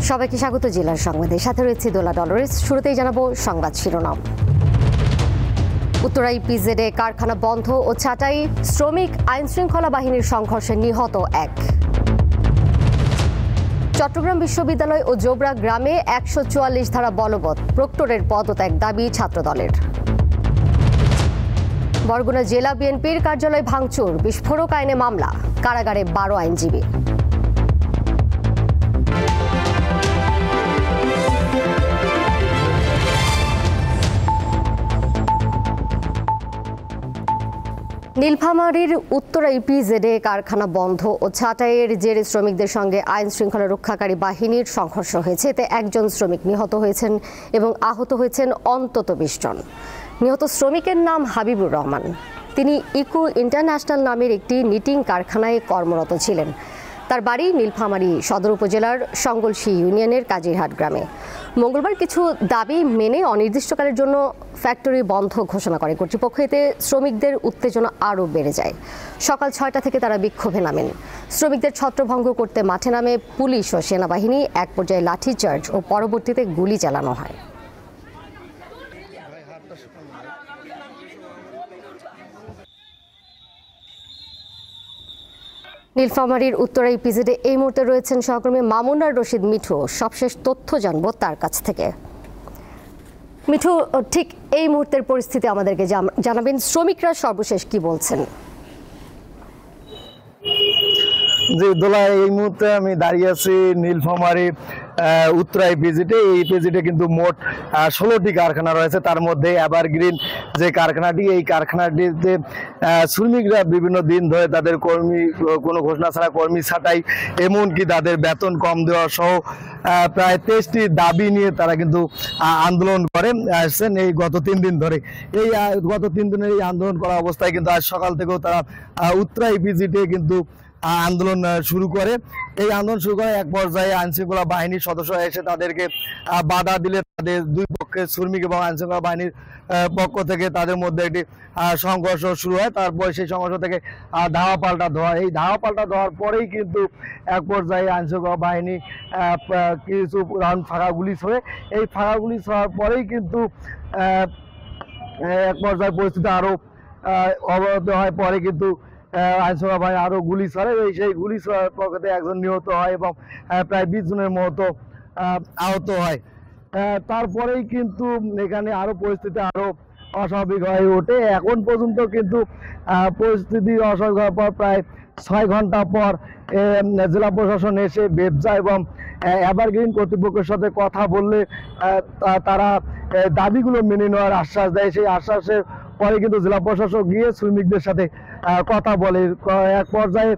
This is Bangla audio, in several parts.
সবাইকে স্বাগত জেলার সংবাদে। সাথে রয়েছে দোলা ডলরেস। শুরুতেই জানাবো সংবাদ শিরোনাম। উত্তরা ইপিজেডে কারখানা বন্ধ ও ছাঁটাই, শ্রমিক আইন শৃঙ্খলা বাহিনীর সংঘর্ষে নিহত এক। চট্টগ্রাম বিশ্ববিদ্যালয় ও জোবরা গ্রামে ১৪৪ ধারা বলবৎ, প্রক্টরের পদত্যাগ দাবি ছাত্রদলের। বরগুনা জেলা বিএনপির কার্যালয় ভাঙচুর, বিস্ফোরক আইনে মামলা, কারাগারে ১২ আইনজীবী। নীলফামারীর উত্তরা ইপিজেডে কারখানা বন্ধ ও ছাঁটাইয়ের জেরে শ্রমিকদের সঙ্গে আইন শৃঙ্খলা রক্ষাকারী বাহিনীর সংঘর্ষ হয়েছে। এতে একজন শ্রমিক নিহত হয়েছেন এবং আহত হয়েছেন অন্তত ২০ জন। নিহত শ্রমিকের নাম হাবিবুর রহমান। তিনি ইকো ইন্টারন্যাশনাল নামের একটি নিটিং কারখানায় কর্মরত ছিলেন। তার বাড়ি নীলফামারী সদর উপজেলার সঙ্গলসী ইউনিয়নের কাজিরহাট গ্রামে। মঙ্গলবার কিছু দাবি মেনে অনির্দিষ্টকালের জন্য ফ্যাক্টরি বন্ধ ঘোষণা করে কর্তৃপক্ষ। এতে শ্রমিকদের উত্তেজনা আরও বেড়ে যায়। সকাল ৬টা থেকে তারা বিক্ষোভে নামেন। শ্রমিকদের ছত্রভঙ্গ করতে মাঠে নামে পুলিশ ও সেনাবাহিনী। এক পর্যায়ে লাঠিচার্জ ও পরবর্তীতে গুলি চালানো হয়। নীলফামারীর উত্তরা ইপিজেডে এই মুহূর্তে রয়েছেন সহকর্মী মামুনার রশিদ মিঠু। সবশেষ তথ্য জানবো তার কাছ থেকে। মিঠু, ঠিক এই মুহূর্তের পরিস্থিতি আমাদেরকে জানাবেন। শ্রমিকরা সর্বশেষ কি বলছেন? জি দোলা, এই মুহূর্তে আমি দাঁড়িয়ে আছি নীলফামারী উত্তরা ইপিজেডে। এই ইপিজেডে কিন্তু মোট 16টি কারখানা রয়েছে। তার মধ্যে এভারগ্রিন যে কারখানাটি, এই কারখানাটিতে শ্রমিকরা বিভিন্ন দিন ধরে তাদের কোনো ঘোষণা ছাড়া কর্মী ছাঁটাই, এমনকি তাদের বেতন কম দেওয়া সহ প্রায় 23টি দাবি নিয়ে তারা কিন্তু আন্দোলন করে আসছেন এই গত 3 দিন ধরে। এই গত 3 দিনের এই আন্দোলন করা অবস্থায় কিন্তু আজ সকাল থেকেও তারা উত্তরা ইপিজেডে কিন্তু আন্দোলন শুরু করে। এই আন্দোলন শুরু করে এক পর্যায়ে আইনশৃঙ্খলা বাহিনীর সদস্য এসে তাদেরকে বাধা দিলে তাদের দুই পক্ষে শ্রমিক এবং আইনশৃঙ্খলা বাহিনীর পক্ষ থেকে তাদের মধ্যে একটি সংঘর্ষ শুরু হয়। তারপর সেই সংঘর্ষ থেকে ধাওয়া পাল্টা দেওয়া। এই ধাওয়া পাল্টা দেওয়ার পরেই কিন্তু এক পর্যায়ে আইনশৃঙ্খলা বাহিনী কিছু রাউন্ড ফাঁকা গুলি ছোড়ে। এই ফাঁকা গুলি ছোড়ার পরেই কিন্তু এক পর্যায়ে পরিস্থিতি আরও অবরোধ হয়। পরে কিন্তু আইনশৃঙ্খলা বাহিনী আরও গুলি ছড়ে। সেই গুলি ছড়ার পক্ষে একজন নিহত হয় এবং প্রায় 20 জনের মতো আহত হয়। তারপরেই কিন্তু এখানে আরও পরিস্থিতি আরও অস্বাভাবিক হয়ে ওঠে। এখন পর্যন্ত কিন্তু পরিস্থিতি অস্বাভাবিক হওয়ার পর প্রায় 6 ঘন্টা পর জেলা প্রশাসন এসে বেবজা এবং এভারগ্রিন কর্তৃপক্ষের সাথে কথা বললে তারা দাবিগুলো মেনে নেওয়ার আশ্বাস দেয়। সেই আশ্বাসের পরে কিন্তু জেলা প্রশাসক গিয়ে শ্রমিকদের সাথে কথা বলে। এক পর্যায়ে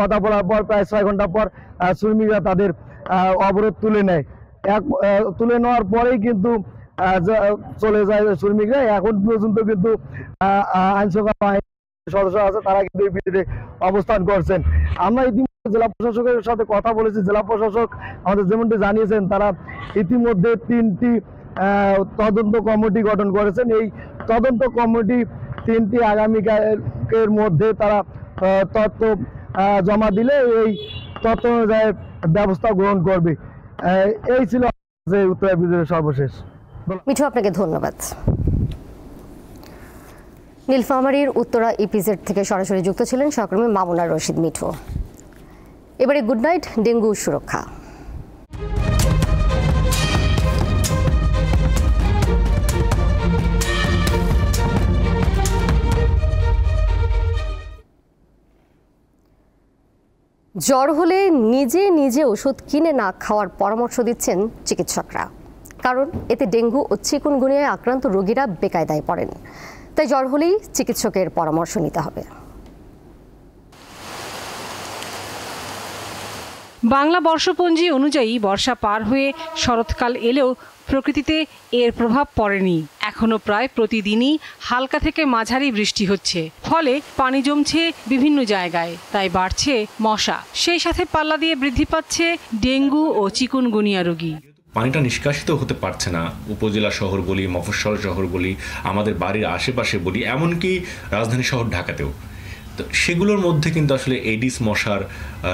কথা বলার পর প্রায় 6 ঘন্টা পর শ্রমিকরা তাদের অবরোধ তুলে নেয়। তুলে নেওয়ার পরেই কিন্তু চলে যায় শ্রমিকরা। এখন পর্যন্ত কিন্তু আইনশৃঙ্খলা বাহিনীর সদস্য আছে, তারা কিন্তু এই ভিতরে অবস্থান করছেন। আমরা ইতিমধ্যে জেলা প্রশাসকের সাথে কথা বলেছি। জেলা প্রশাসক আমাদের যেমনটি জানিয়েছেন, তারা ইতিমধ্যে 3টি তদন্ত কমিটি গঠন করেছেন। এই তদন্ত কমিটি 3টি আগামীকালের মধ্যে তারা তথ্য জমা দিলে এই তথ্য অনুযায়ী ব্যবস্থা গ্রহণ করবে। এই ছিল উত্তরা ইপিজেডের সর্বশেষ। মিঠু, আপনাকে ধন্যবাদ। নীলফামারীর উত্তরা ইপিজেড থেকে সরাসরি যুক্ত ছিলেন সহকর্মী মামুনার রশিদ মিঠু। এবারে গুড নাইট ডেঙ্গু সুরক্ষা। জ্বর হলে নিজে নিজে ওষুধ কিনে না খাওয়ার পরামর্শ দিচ্ছেন চিকিৎসকরা। কারণ এতে ডেঙ্গু ও চিকুনগুনিয়ায় আক্রান্ত রোগীরা বেকায়দায় পড়েন। তাই জ্বর হলেই চিকিৎসকের পরামর্শ নিতে হবে। বাংলা বর্ষপঞ্জি অনুযায়ী বর্ষা পার হয়ে শরৎকাল এলেও প্রকৃতিতে এর প্রভাব পড়েনি। এখনো প্রায় প্রতিদিনই হালকা থেকে মাঝারি বৃষ্টি হচ্ছে, ফলে পানি জমছে বিভিন্ন জায়গায়, তাই বাড়ছে মশা। সেই সাথে পাল্লা দিয়ে বৃদ্ধি পাচ্ছে ডেঙ্গু ও চিকুনগুনিয়া রোগী। পানিটা নিষ্কাশিত হতে পারছে না। উপজেলা শহর বলি, মফস্বল শহর বলি, আমাদের বাড়ির আশেপাশে বলি, এমনকি রাজধানী শহর ঢাকাতেও, তো সেগুলোর মধ্যে কিন্তু আসলে এডিস মশার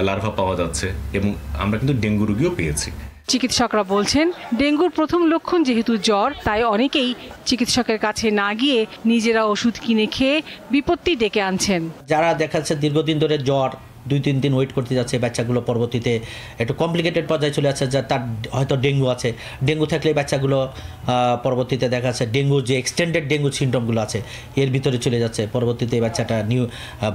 লার্ভা পাওয়া যাচ্ছে এবং আমরা কিন্তু ডেঙ্গু রোগীও পেয়েছি। চিকিৎসকরা বলছেন, ডেঙ্গুর প্রথম লক্ষণ যেহেতু জ্বর, তাই অনেকেই চিকিৎসকের কাছে না গিয়ে নিজেরা ওষুধ কিনে খেয়ে বিপত্তি ডেকে আনছেন। যারা দেখা যাচ্ছে দীর্ঘদিন ধরে জ্বর 2-3 দিন ওয়েট করতে যাচ্ছে, বাচ্চাগুলো পরবর্তীতে একটু কমপ্লিকেটেড পর্যায়ে চলে যাচ্ছে, যা তার হয়তো ডেঙ্গু আছে। ডেঙ্গু থাকলে বাচ্চাগুলো পরবর্তীতে দেখা যাচ্ছে ডেঙ্গু যে এক্সটেন্ডেড ডেঙ্গু সিমটমগুলো আছে এর ভিতরে চলে যাচ্ছে। পরবর্তীতে বাচ্চাটা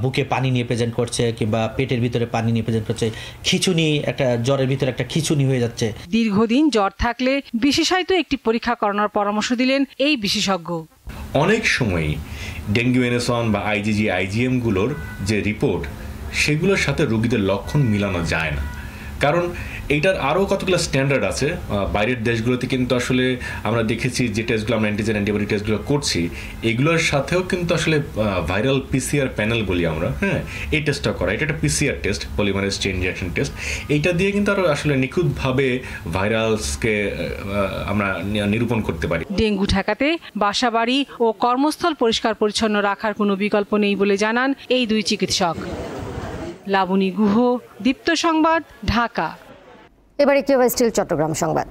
বুকে পানি নিয়ে প্রেজেন্ট করছে কিংবা পেটের ভিতরে পানি নিয়ে প্রেজেন্ট করছে, খিঁচুনি, একটা জ্বরের ভিতরে একটা খিঁচুনি হয়ে যাচ্ছে। দীর্ঘদিন জ্বর থাকলে বিশেষায়িত একটি পরীক্ষা করানোর পরামর্শ দিলেন এই বিশেষজ্ঞ। অনেক সময়ই ডেঙ্গু NS1 বা IgG IgM গুলোর যে রিপোর্ট সেগুলোর সাথে রোগীদের লক্ষণ মিলানো যায় না, কারণ এইটার আরও কতগুলো স্ট্যান্ডার্ড আছে। বাইরের দেশগুলোতে কিন্তু আসলে আমরা দেখেছি যে টেস্টগুলো আমরা অ্যান্টিজেন অ্যান্টিবডি টেস্টগুলো করছি, এগুলোর সাথেও কিন্তু আসলে ভাইরাল PCR প্যানেল বলি আমরা, হ্যাঁ, এই টেস্টটা করা। এটা একটা PCR test, polymerase chain reaction test. এইটা দিয়ে কিন্তু আরও আসলে নিখুঁতভাবে ভাইরালসকে আমরা নিরূপণ করতে পারি। ডেঙ্গু ঠেকাতে বাসাবাড়ি ও কর্মস্থল পরিষ্কার পরিচ্ছন্ন রাখার কোনো বিকল্প নেই বলে জানান এই দুই চিকিৎসক। লাবণী গুহ, দীপ্ত সংবাদ, ঢাকা। এবার একটি ওয়েস্টিল চট্টগ্রাম সংবাদ।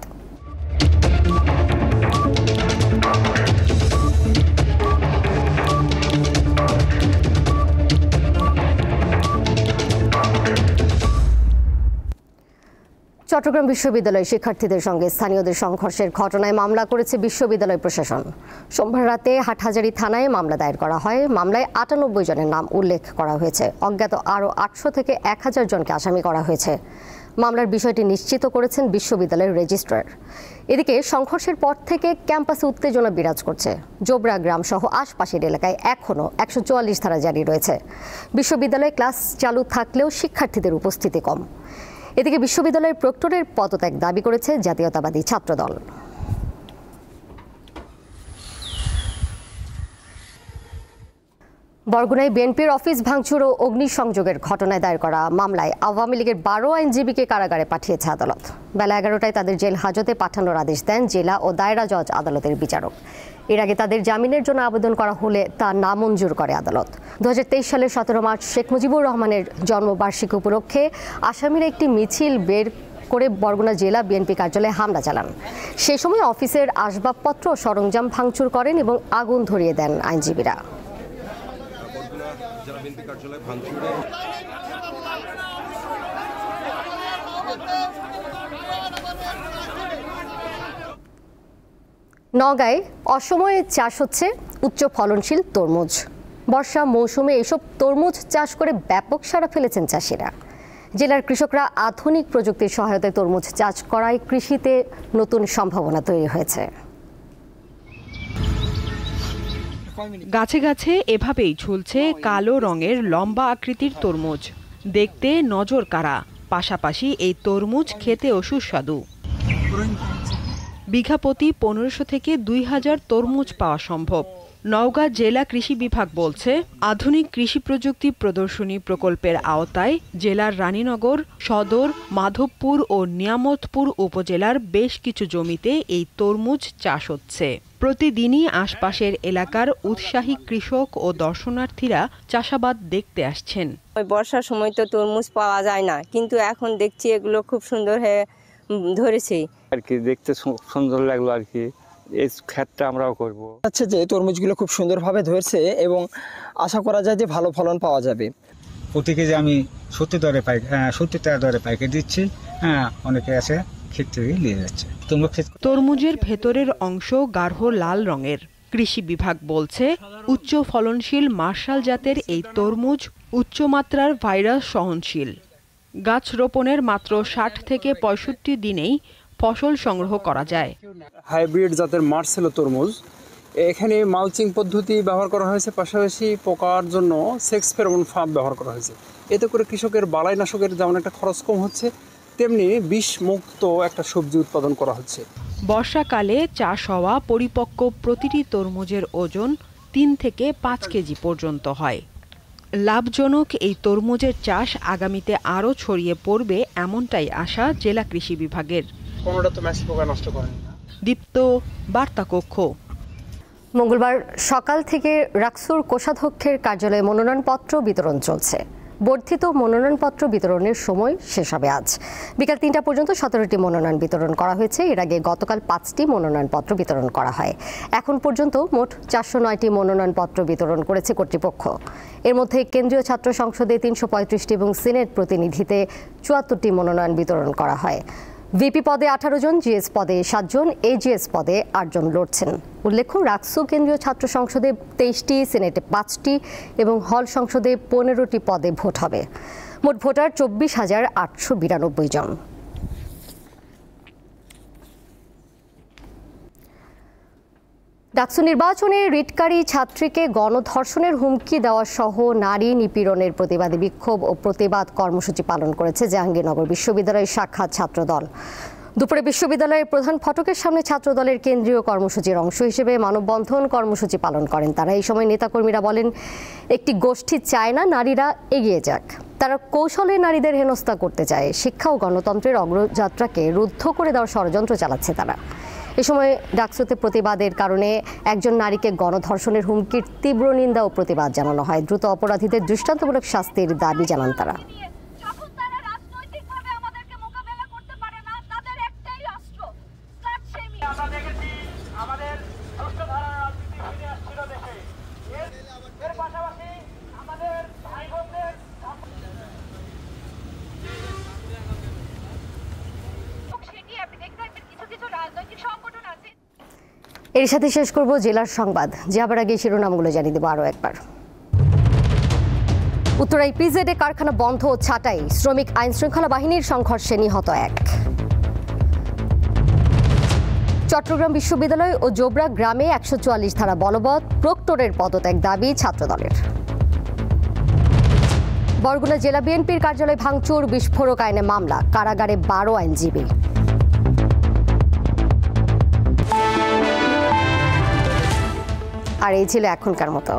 চট্টগ্রাম বিশ্ববিদ্যালয় শিক্ষার্থীদের সঙ্গে স্থানীয়দের সংঘর্ষের ঘটনায় মামলা করেছে বিশ্ববিদ্যালয় প্রশাসন। সোমবার রাতে হাটহাজারী থানায় মামলা দায়ের করা হয়। মামলায় 98 জনের নাম উল্লেখ করা হয়েছে। অজ্ঞাত আরও 800 থেকে 1000 জনকে আসামি করা হয়েছে। মামলার বিষয়টি নিশ্চিত করেছেন বিশ্ববিদ্যালয়ের রেজিস্ট্রার। এদিকে সংঘর্ষের পর থেকে ক্যাম্পাসে উত্তেজনা বিরাজ করছে। জোবরা গ্রাম সহ আশপাশের এলাকায় এখনও 144 ধারা জারি রয়েছে। বিশ্ববিদ্যালয়ে ক্লাস চালু থাকলেও শিক্ষার্থীদের উপস্থিতি কম। এদিকে বিশ্ববিদ্যালয়ের প্রক্টরের পদত্যাগ দাবি করেছে জাতীয়তাবাদী ছাত্রদল। বরগুনায় বিএনপির অফিস ভাঙচুর ও অগ্নিসংযোগের ঘটনায় দায়ের করা মামলায় আওয়ামী লীগের 12 আইনজীবীকে কারাগারে পাঠিয়েছে আদালত। বেলা 11টায় তাদের জেল হাজতে পাঠানোর আদেশ দেন জেলা ও দায়রা জজ আদালতের বিচারক। এর আগে তাদের জামিনের জন্য আবেদন করা হলে তা নামঞ্জুর করে আদালত। 2023 সালের 17 মার্চ শেখ মুজিবুর রহমানের জন্মবার্ষিকী উপলক্ষে আসামিরা একটি মিছিল বের করে বরগুনা জেলা বিএনপি কার্যালয়ে হামলা চালান। সে সময় অফিসের আসবাবপত্র ও সরঞ্জাম ভাঙচুর করেন এবং আগুন ধরিয়ে দেন আইনজীবীরা। নওগাঁয় অসময়ে চাষ হচ্ছে উচ্চ ফলনশীল তরমুজ। বর্ষা মৌসুমে এসব তরমুজ চাষ করে ব্যাপক সাড়া ফেলেছেন চাষিরা। জেলার কৃষকরা আধুনিক প্রযুক্তির সহায়তায় তরমুজ চাষ করায় কৃষিতে নতুন সম্ভাবনা তৈরি হয়েছে। গাছে গাছে এভাবেই ঝুলছে কালো রঙের লম্বা আকৃতির তরমুজ। দেখতে নজর কাড়া, পাশাপাশি এই তরমুজ খেতেও সুস্বাদু। বিঘা প্রতি 1500 থেকে 2000 তরমুজ পাওয়া সম্ভব। নওগাঁ জেলা কৃষি বিভাগ বলছে, আধুনিক কৃষি প্রযুক্তি প্রদর্শনী প্রকল্পের আওতায় জেলার রানীনগর, সদর, মাধবপুর ও নিয়ামতপুর উপজেলার বেশ কিছু জমিতে এই তরমুজ চাষ হচ্ছে। প্রতিদিনই আশপাশের এলাকার উৎসাহী কৃষক ও দর্শনার্থীরা চাষাবাদ দেখতে আসছেন। বর্ষার সময় তো তরমুজ পাওয়া যায় না, কিন্তু এখন দেখছি এগুলো খুব সুন্দর হয়ে ধরেছে আর কি, দেখতে সুন্দর লাগলো আর কি। এই ক্ষেতটা আমরাও করব। আচ্ছা, যে তরমুজগুলো খুব সুন্দরভাবে ধরছে এবং আশা করা যায় যে ভালো ফলন পাওয়া যাবে। প্রতি কেজি আমি 70 টাকা দরে পাইকারি দিচ্ছি। হ্যাঁ, অনেকে আছে ক্ষেত থেকে নিয়ে যাচ্ছে। তরমুজের ভেতরের অংশ গাঢ় লাল রঙের। কৃষি বিভাগ বলছে, উচ্চ ফলনশীল মার্শাল জাতের এই তরমুজ উচ্চমাত্রার ভাইরাস সহনশীল। গাছ রোপণের মাত্র 60 থেকে 65 দিনেই ফসল সংগ্রহ করা যায়। হাইব্রিড জাতের মার্সেলো তরমুজ, এখানে মালচিং পদ্ধতি ব্যবহার করা হয়েছে, পাশাপাশি পোকার জন্য সেক্স ফেরোমন ফার্ম ব্যবহার করা হয়েছে। এতে করে কৃষকের বালাইনাশকের যেমন একটা খরচ কম হচ্ছে, তেমনি বিষ মুক্ত একটা সবজি উৎপাদন করা হচ্ছে। বর্ষাকালে চাষ হওয়া পরিপক্ক প্রতিটি তরমুজের ওজন 3 থেকে 5 কেজি পর্যন্ত হয়। লাভজনক এই তরমুজের চাষ আগামীতে আরও ছড়িয়ে পড়বে, এমনটাই আশা জেলা কৃষি বিভাগের। কোনোটা তো ম্যাচ পোকা নষ্ট করে না। দীপ্ত, বার্তা কক্ষ। মঙ্গলবার সকাল থেকে রাকসুর কোষাধ্যক্ষের কার্যালয়ে মনোনয়নপত্র বিতরণ চলছে। বর্ধিত মনোনয়নপত্র বিতরণের সময় শেষ হবে আজ। বিকাল ৩টা পর্যন্ত ১৭টি মনোনয়ন বিতরণ করা হয়েছে। এর আগে গতকাল ৫টি মনোনয়নপত্র বিতরণ করা হয়। এখন পর্যন্ত মোট ৪০৯টি মনোনয়নপত্র বিতরণ করেছে কর্তৃপক্ষ। এর মধ্যে কেন্দ্রীয় ছাত্র সংসদে ৩৩৫টি এবং সিনেট প্রতিনিধিতে ৭৪টি মনোনয়ন বিতরণ করা হয়। ভিপি পদে ১৮ জন, জিএস পদে ৭ জন, এজিএস পদে ৮ জন লড়ছেন। উল্লেখ্য, রাকসু কেন্দ্রীয় ছাত্র সংসদে ২৩টি, সিনেটে ৫টি এবং হল সংসদে ১৫টি পদে ভোট হবে। মোট ভোটার ২৪,৮৯২ জন। ডাকসু নির্বাচনে রিটকারী ছাত্রীকে গণধর্ষণের হুমকি দেওয়া সহ নারী নিপীড়নের প্রতিবাদে বিক্ষোভ ও প্রতিবাদ কর্মসূচি পালন করেছে জাহাঙ্গীরনগর বিশ্ববিদ্যালয়ের শাখা ছাত্রদল। দুপুরে বিশ্ববিদ্যালয়ের প্রধান ফটকের সামনে ছাত্রদলের কেন্দ্রীয় কর্মসূচির অংশ হিসেবে মানববন্ধন কর্মসূচি পালন করেন তারা। এই সময় নেতাকর্মীরা বলেন, একটি গোষ্ঠী চায় না নারীরা এগিয়ে যাক, তারা কৌশলে নারীদের হেনস্থা করতে চায়। শিক্ষা ও গণতন্ত্রের অগ্রযাত্রাকে রুদ্ধ করে দেওয়ার ষড়যন্ত্র চালাচ্ছে তারা। এ সময় ডাকসুতে প্রতিবাদের কারণে একজন নারীকে গণধর্ষণের হুমকির তীব্র নিন্দা ও প্রতিবাদ জানানো হয়। দ্রুত অপরাধীদের দৃষ্টান্তমূলক শাস্তির দাবি জানান তারা। এর সাথে শেষ করব জেলার সংবাদ। যাবার আগে শিরোনামগুলো জানিয়ে দেব আরও একবার। উত্তরায় পিজেডে কারখানা বন্ধ ও ছাঁটাই, শ্রমিক আইন শৃঙ্খলা বাহিনীর সংঘর্ষে নিহত ১। চট্টগ্রাম বিশ্ববিদ্যালয় ও জোবরা গ্রামে ১৪৪ ধারা বলবৎ, প্রক্টরের পদত্যাগ দাবি ছাত্রদলের। বরগুনা জেলা বিএনপির কার্যালয় ভাঙচুর, বিস্ফোরক আইনে মামলা, কারাগারে ১২ আইনজীবী। আর এই ছিল এখনকার মতো।